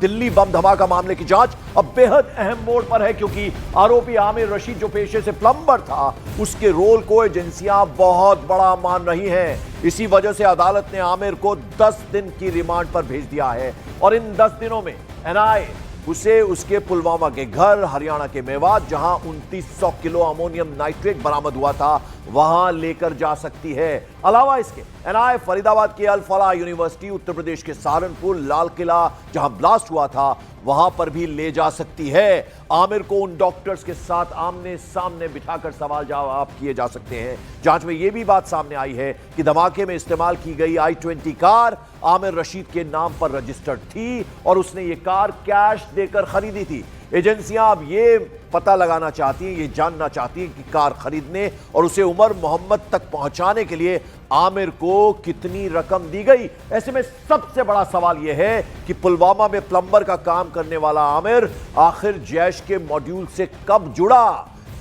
दिल्ली बम धमाका मामले की जांच अब बेहद अहम मोड़ पर है, क्योंकि आरोपी आमिर रशीद जो पेशे से प्लम्बर था, उसके रोल को एजेंसियां बहुत बड़ा मान रही हैं। इसी वजह से अदालत ने आमिर को 10 दिन की रिमांड पर भेज दिया है और इन 10 दिनों में एनआईए उसे उसके पुलवामा के घर हरियाणा के मेवात, जहां 2900 किलो अमोनियम नाइट्रेट बरामद हुआ था, वहां लेकर जा सकती है। अलावा इसके एनआईए फरीदाबाद की अल फलाह यूनिवर्सिटी, उत्तर प्रदेश के सहारनपुर, लाल किला जहां ब्लास्ट हुआ था, वहां पर भी ले जा सकती है। आमिर को उन डॉक्टर्स के साथ आमने सामने बिठाकर सवाल जवाब किए जा सकते हैं। जांच में यह भी बात सामने आई है कि धमाके में इस्तेमाल की गई i20 कार आमिर रशीद के नाम पर रजिस्टर्ड थी और उसने यह कार कैश देकर खरीदी थी। एजेंसियां अब ये पता लगाना चाहती हैं, ये जानना चाहती हैं कि कार खरीदने और उसे उमर मोहम्मद तक पहुंचाने के लिए आमिर को कितनी रकम दी गई। ऐसे में सबसे बड़ा सवाल यह है कि पुलवामा में प्लम्बर का काम करने वाला आमिर आखिर जैश के मॉड्यूल से कब जुड़ा,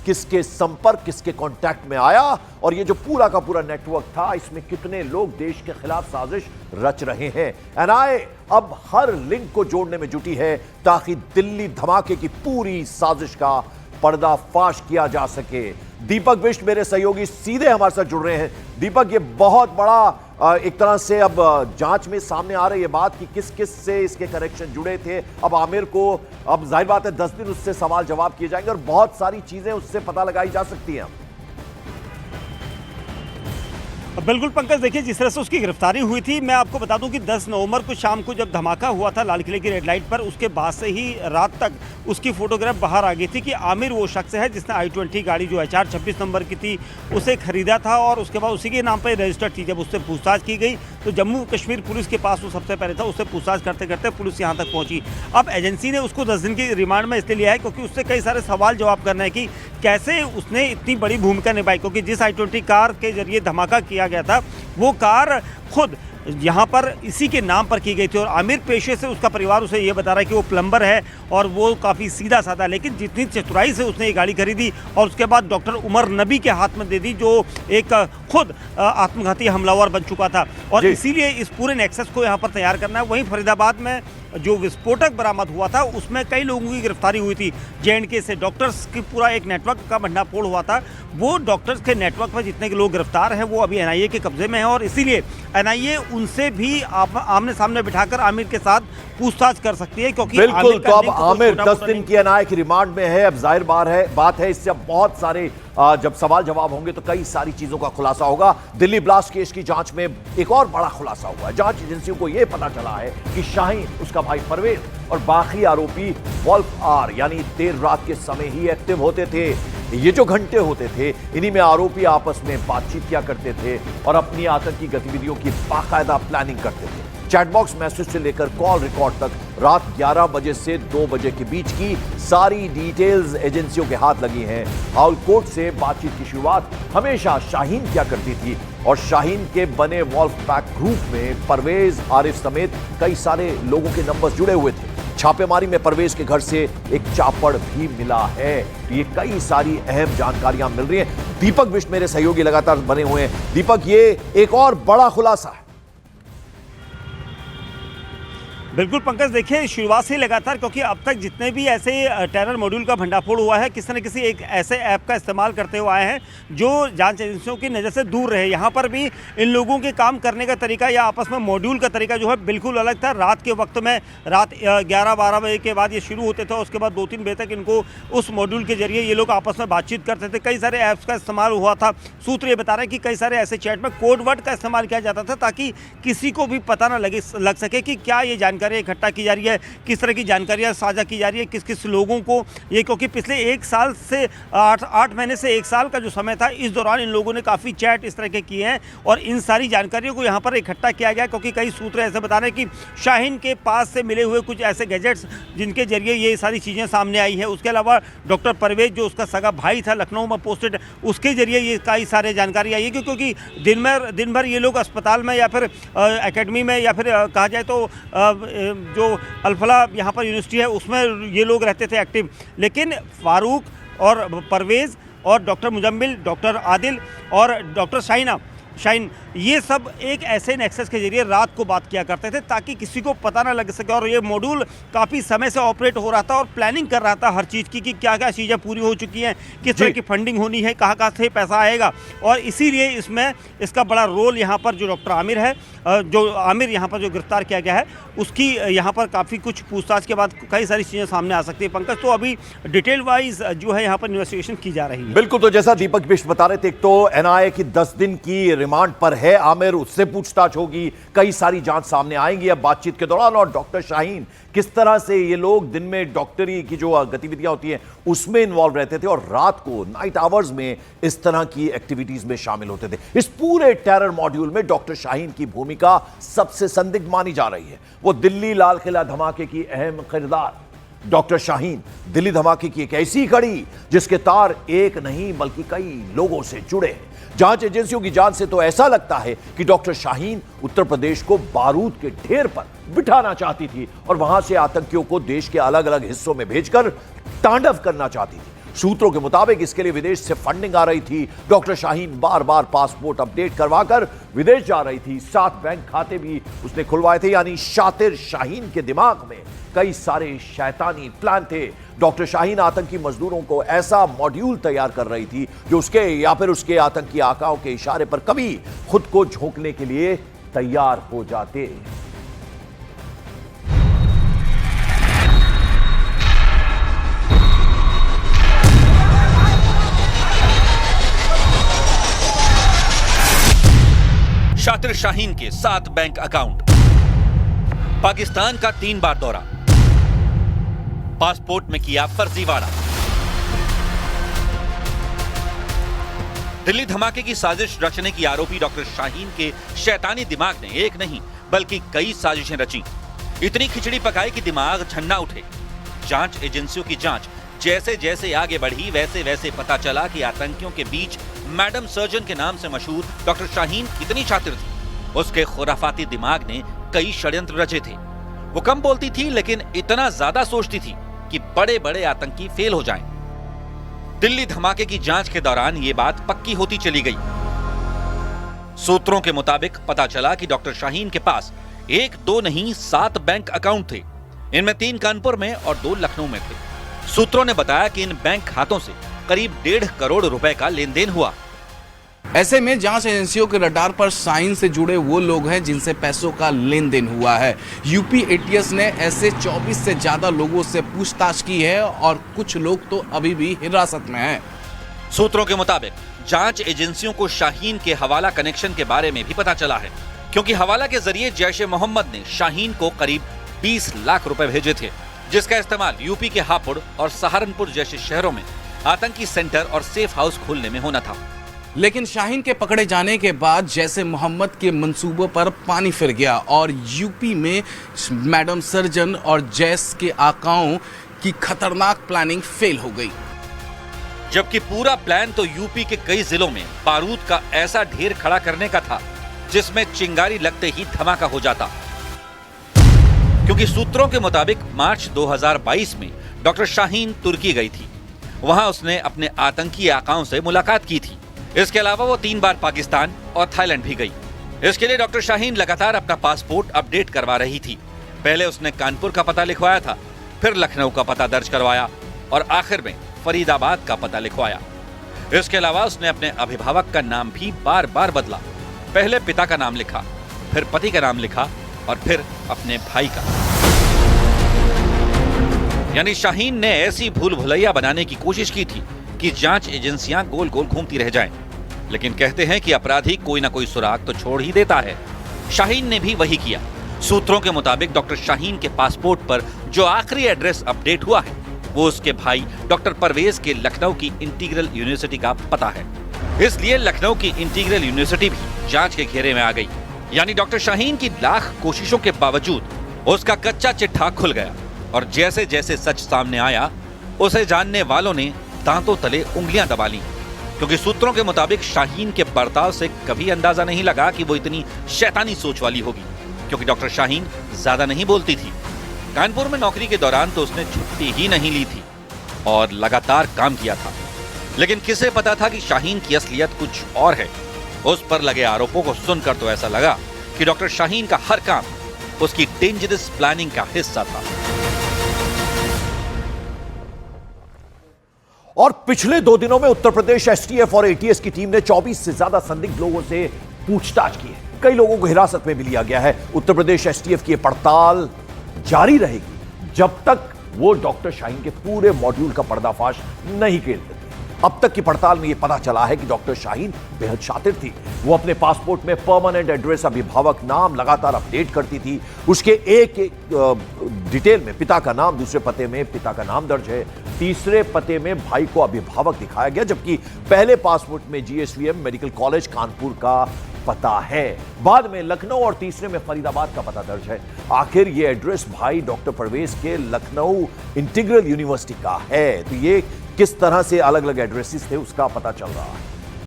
किसके संपर्क, किसके कांटेक्ट में आया, और ये जो पूरा का पूरा नेटवर्क था, इसमें कितने लोग देश के खिलाफ साजिश रच रहे हैं। एनआईए अब हर लिंक को जोड़ने में जुटी है ताकि दिल्ली धमाके की पूरी साजिश का पर्दाफाश किया जा सके। दीपक बिष्ट मेरे सहयोगी सीधे हमारे साथ जुड़ रहे हैं। दीपक, ये बहुत बड़ा एक तरह से अब जांच में सामने आ रही है बात कि किस किस से इसके कनेक्शन जुड़े थे। अब आमिर को, अब जाहिर बात है 10 दिन उससे सवाल जवाब किए जाएंगे और बहुत सारी चीजें उससे पता लगाई जा सकती हैं। बिल्कुल पंकज, देखिए जिस तरह से उसकी गिरफ्तारी हुई थी, मैं आपको बता दूं कि 10 नवंबर को शाम को जब धमाका हुआ था लाल किले की रेड लाइट पर, उसके बाद से ही रात तक उसकी फोटोग्राफ बाहर आ गई थी कि आमिर वो शख्स है जिसने i20 गाड़ी जो HR 26 नंबर की थी उसे खरीदा था और उसके बाद उसी के नाम पर रजिस्टर्ड थी। जब उससे पूछताछ की गई तो जम्मू कश्मीर पुलिस के पास वो सबसे पहले था, उससे पूछताछ करते करते पुलिस यहाँ तक पहुँची। अब एजेंसी ने उसको 10 दिन की रिमांड में इसलिए लिया है क्योंकि उससे कई सारे सवाल जवाब करने हैं कि कैसे उसने इतनी बड़ी भूमिका निभाई, क्योंकि जिस i20 कार के जरिए धमाका किया गया था वो कार खुद यहाँ पर इसी के नाम पर की गई थी और आमिर पेशे से, उसका परिवार उसे ये बता रहा है कि वो प्लम्बर है और वो काफ़ी सीधा साधा, लेकिन जितनी चतुराई से उसने ये गाड़ी खरीदी और उसके बाद डॉक्टर उमर नबी के हाथ में दे दी, जो एक खुद आत्मघाती हमलावर बन चुका था, और इसीलिए इस पूरे नेक्सस को यहाँ पर तैयार करना है। वहीं फरीदाबाद में जो विस्फोटक बरामद हुआ था उसमें कई लोगों की गिरफ्तारी हुई थी। J&K से डॉक्टर्स की पूरा एक नेटवर्क का भंडाफोड़ हुआ था। वो डॉक्टर्स के नेटवर्क में जितने के लोग गिरफ्तार हैं वो अभी एनआईए के कब्जे में है और इसीलिए एनआईए उनसे भी आमने सामने बिठाकर आमिर के साथ पूछताछ कर सकती है, क्योंकि बिल्कुल, तो अब आमिर 10 दिन की एनआईए की रिमांड में है। अब जाहिर बात है इससे अब बहुत सारे जब सवाल जवाब होंगे तो कई सारी चीजों का खुलासा होगा। दिल्ली ब्लास्ट केस की जांच में एक और बड़ा खुलासा हुआ है। जांच एजेंसियों को यह पता चला है कि शाहीन, उसका भाई परवेज और बाकी आरोपी वॉल्फ आर यानी देर रात के समय ही एक्टिव होते थे। ये जो घंटे होते थे, इन्हीं में आरोपी आपस में बातचीत किया करते थे और अपनी आतंकी गतिविधियों की बाकायदा प्लानिंग करते थे। चैटबॉक्स मैसेज से लेकर कॉल रिकॉर्ड तक रात 11 बजे से 2 बजे के बीच की सारी डिटेल्स एजेंसियों के हाथ लगी हैं। हाउलकोट से बातचीत की शुरुआत हमेशा शाहीन क्या करती थी और शाहीन के बने वॉल्फ पैक ग्रुप में परवेज, आरिफ समेत कई सारे लोगों के नंबर जुड़े हुए थे। छापेमारी में परवेज के घर से एक चापड़ भी मिला है। ये कई सारी अहम जानकारियां मिल रही हैं। दीपक बिष्ट मेरे सहयोगी लगातार बने हुए हैं। दीपक, ये एक और बड़ा खुलासा है। बिल्कुल पंकज, देखिए शुरुआत से ही लगातार, क्योंकि अब तक जितने भी ऐसे टेरर मॉड्यूल का भंडाफोड़ हुआ है, किसी न किसी एक ऐसे ऐप का इस्तेमाल करते हुए आए हैं जो जांच एजेंसियों की नज़र से दूर रहे। यहाँ पर भी इन लोगों के काम करने का तरीका या आपस में मॉड्यूल का तरीका जो है बिल्कुल अलग था। रात के वक्त में, रात 11-12 बजे के बाद ये शुरू होते थे, उसके बाद 2-3 बजे तक इनको उस मॉड्यूल के जरिए ये लोग आपस में बातचीत करते थे। कई सारे ऐप्स का इस्तेमाल हुआ था। सूत्र ये बता रहे हैं कि कई सारे ऐसे चैट में कोड वर्ड का इस्तेमाल किया जाता था ताकि किसी को भी पता ना लग सके कि क्या ये जानकारी इकट्ठा की जा रही है, किस तरह की जानकारियां साझा की जा रही है, किस किस लोगों को ये, क्योंकि पिछले 1 साल से 8 महीने से 1 साल का जो समय था, इस दौरान इन लोगों ने काफ़ी चैट इस तरह के किए हैं और इन सारी जानकारियों को यहाँ पर इकट्ठा किया गया, क्योंकि कई सूत्र ऐसे बता रहे हैं कि शाहीन के पास से मिले हुए कुछ ऐसे गैजेट्स जिनके जरिए ये सारी चीज़ें सामने आई है। उसके अलावा डॉक्टर परवेज, जो उसका सगा भाई था लखनऊ में पोस्टेड, उसके जरिए ये कई सारे जानकारी आई है, क्योंकि दिन भर ये लोग अस्पताल में या फिर एकेडमी में या फिर कहा जाए तो जो अल फलाह यहाँ पर यूनिवर्सिटी है उसमें ये लोग रहते थे एक्टिव। लेकिन फारूक और परवेज़ और डॉक्टर मुजम्मिल, डॉक्टर आदिल और डॉक्टर शाहीन ये सब एक ऐसे नेक्सस के जरिए रात को बात किया करते थे ताकि किसी को पता ना लग सके। और ये मॉड्यूल काफ़ी समय से ऑपरेट हो रहा था और प्लानिंग कर रहा था हर चीज़ की कि क्या क्या चीज़ें पूरी हो चुकी हैं, किस तरह की फंडिंग होनी है, कहाँ कहाँ से पैसा आएगा। और इसीलिए इसमें इसका बड़ा रोल यहाँ पर जो डॉक्टर आमिर है, जो आमिर यहाँ पर जो गिरफ्तार किया गया है, उसकी यहाँ पर काफ़ी कुछ पूछताछ के बाद कई सारी चीज़ें सामने आ सकती है। पंकज, तो अभी डिटेल वाइज जो है यहाँ पर इन्वेस्टिगेशन की जा रही है। बिल्कुल, तो जैसा दीपक बिष्ट बता रहे थे, एक तो एनआईए की 10 दिन की रिमांड पर है आमिर, उससे पूछताछ होगी, कई सारी जांच सामने आएंगी अब बातचीत के दौरान। और डॉक्टर शाहीन, किस तरह से ये लोग दिन में डॉक्टरी की जो गतिविधियां होती हैं उसमें इन्वॉल्व रहते थे और रात को नाइट आवर्स में इस तरह की एक्टिविटीज में शामिल होते थे। इस पूरे टेरर मॉड्यूल में डॉक्टर शाहीन की भूमिका सबसे संदिग्ध मानी जा रही है। वो दिल्ली लाल किला धमाके की अहम किरदार। डॉक्टर शाहीन दिल्ली धमाके की एक ऐसी कड़ी जिसके तार एक नहीं बल्कि कई लोगों से जुड़े हैं। जांच एजेंसियों की जांच से तो ऐसा लगता है कि डॉक्टर शाहीन उत्तर प्रदेश को बारूद के ढेर पर बिठाना चाहती थी और वहां से आतंकियों को देश के अलग अलग हिस्सों में भेजकर तांडव करना चाहती थी। सूत्रों के मुताबिक इसके लिए विदेश से फंडिंग आ रही थी। डॉक्टर शाहीन बार बार पासपोर्ट अपडेट करवाकर विदेश जा रही थी। 7 बैंक खाते भी उसने खुलवाए थे। यानी शातिर शाहीन के दिमाग में कई सारे शैतानी प्लान थे। डॉक्टर शाहीन आतंकी मजदूरों को ऐसा मॉड्यूल तैयार कर रही थी जो उसके या फिर उसके आतंकी आकाओं के इशारे पर कभी खुद को झोंकने के लिए तैयार हो जाते। शातिर शाहीन के 7 बैंक अकाउंट, पाकिस्तान का 3 बार दौरा, पासपोर्ट में किया फर्जीवाड़ा, दिल्ली धमाके की साजिश रचने की आरोपी डॉक्टर शाहीन के शैतानी दिमाग ने एक नहीं बल्कि कई साजिशें रची। इतनी खिचड़ी पकाई कि दिमाग झन्ना उठे। जांच एजेंसियों की जांच जैसे जैसे आगे बढ़ी वैसे वैसे पता चला कि आतंकियों के बीच मैडम सर्जन के नाम से मशहूर डॉक्टर शाहीन इतनी शातिर थी, उसके खुराफाती दिमाग ने कई षड्यंत्र रचे थे। वो कम बोलती थी लेकिन इतना ज्यादा सोचती थी कि बड़े बड़े आतंकी फेल हो जाएं। दिल्ली धमाके की जांच के दौरान ये बात पक्की होती चली गई। सूत्रों के मुताबिक पता चला कि डॉक्टर शाहीन के पास 1-2 नहीं 7 बैंक अकाउंट थे। इनमें 3 कानपुर में और 2 लखनऊ में थे। सूत्रों ने बताया कि इन बैंक खातों से करीब 1.5 करोड़ रुपए का लेन देन हुआ। ऐसे में जांच एजेंसियों के रडार पर शाहीन से जुड़े वो लोग हैं जिनसे पैसों का लेन देन हुआ है। यूपी एटीएस ने ऐसे 24 से ज्यादा लोगों से पूछताछ की है और कुछ लोग तो अभी भी हिरासत में हैं। सूत्रों के मुताबिक जांच एजेंसियों को शाहीन के हवाला कनेक्शन के बारे में भी पता चला है, क्योंकि हवाला के जरिए जैश ए मोहम्मद ने शाहीन को करीब 20 लाख रुपए भेजे थे, जिसका इस्तेमाल यूपी के हापुड़ और सहारनपुर जैसे शहरों में आतंकी सेंटर और सेफ हाउस खोलने में होना था। लेकिन शाहीन के पकड़े जाने के बाद जैसे मोहम्मद के मंसूबों पर पानी फिर गया और यूपी में मैडम सर्जन और जैश के आकाओं की खतरनाक प्लानिंग फेल हो गई। जबकि पूरा प्लान तो यूपी के कई जिलों में बारूद का ऐसा ढेर खड़ा करने का था जिसमें चिंगारी लगते ही धमाका हो जाता। क्योंकि सूत्रों के मुताबिक मार्च 2022 में डॉक्टर शाहीन तुर्की गई थी। वहां उसने अपने आतंकी आकाओं से मुलाकात की थी। इसके अलावा वो 3 बार पाकिस्तान और थाईलैंड भी गई। इसके लिए डॉक्टर शाहीन लगातार अपना पासपोर्ट अपडेट करवा रही थी। पहले उसने कानपुर का पता लिखवाया था, फिर लखनऊ का पता दर्ज करवाया और आखिर में फरीदाबाद का पता लिखवाया। इसके अलावा उसने अपने अभिभावक का नाम भी बार बार बदला। पहले पिता का नाम लिखा, फिर पति का नाम लिखा और फिर अपने भाई का। यानी शाहीन ने ऐसी भूल भुलैया बनाने की कोशिश की थी कि जांच एजेंसियां गोल गोल घूमती रह जाएं। लेकिन कहते हैं कि अपराधी कोई ना कोई सुराग तो छोड़ ही देता है। शाहीन ने भी वही किया। सूत्रों के मुताबिक डॉक्टर शाहीन के पासपोर्ट पर जो आखिरी एड्रेस अपडेट हुआ है वो उसके भाई डॉक्टर परवेज के लखनऊ की इंटीग्रल यूनिवर्सिटी का पता है। इसलिए लखनऊ की इंटीग्रल यूनिवर्सिटी भी जांच के घेरे में आ गई। यानी डॉक्टर शाहीन की लाख कोशिशों के बावजूद उसका कच्चा चिट्ठा खुल गया और जैसे जैसे सच सामने आया उसे जानने वालों ने दांतों तले उंगलियां दबा ली। क्योंकि सूत्रों के मुताबिक शाहीन के बर्ताव से कभी अंदाजा नहीं लगा कि वो इतनी शैतानी सोच वाली होगी, क्योंकि डॉक्टर शाहीन ज्यादा नहीं बोलती थी। कानपुर में नौकरी के दौरान तो उसने छुट्टी ही नहीं ली थी और लगातार काम किया था। लेकिन किसे पता था कि शाहीन की असलियत कुछ और है। उस पर लगे आरोपों को सुनकर तो ऐसा लगा कि डॉक्टर शाहीन का हर काम उसकी डेंजरस प्लानिंग का हिस्सा था। और पिछले 2 दिनों में उत्तर प्रदेश एसटीएफ और एटीएस की टीम ने 24 से ज्यादा संदिग्ध लोगों से पूछताछ की है। कई लोगों को हिरासत में भी लिया गया है। उत्तर प्रदेश एसटीएफ की पड़ताल जारी रहेगी जब तक वो डॉक्टर शाहीन के पूरे मॉड्यूल का पर्दाफाश नहीं कर देते। अब तक की पड़ताल में यह पता चला है कि डॉक्टर शाहीन बेहद शातिर थी। वो अपने पासपोर्ट में परमानेंट एड्रेस, अभिभावक नाम लगातार अपडेट करती थी। उसके एक डिटेल में पिता का नाम, दूसरे पते में पिता का नाम दर्ज है, तीसरे पते में भाई को अभिभावक दिखाया गया, जबकि पहले पासपोर्ट में जीएसवीएम मेडिकल कॉलेज कानपुर का पता है। बाद में लखनऊ और तीसरे में फरीदाबाद का पता दर्ज है। आखिर ये एड्रेस भाई डॉक्टर परवेज के लखनऊ इंटीग्रल यूनिवर्सिटी का है। तो ये किस तरह से अलग अलग एड्रेसेस थे उसका पता चल रहा है।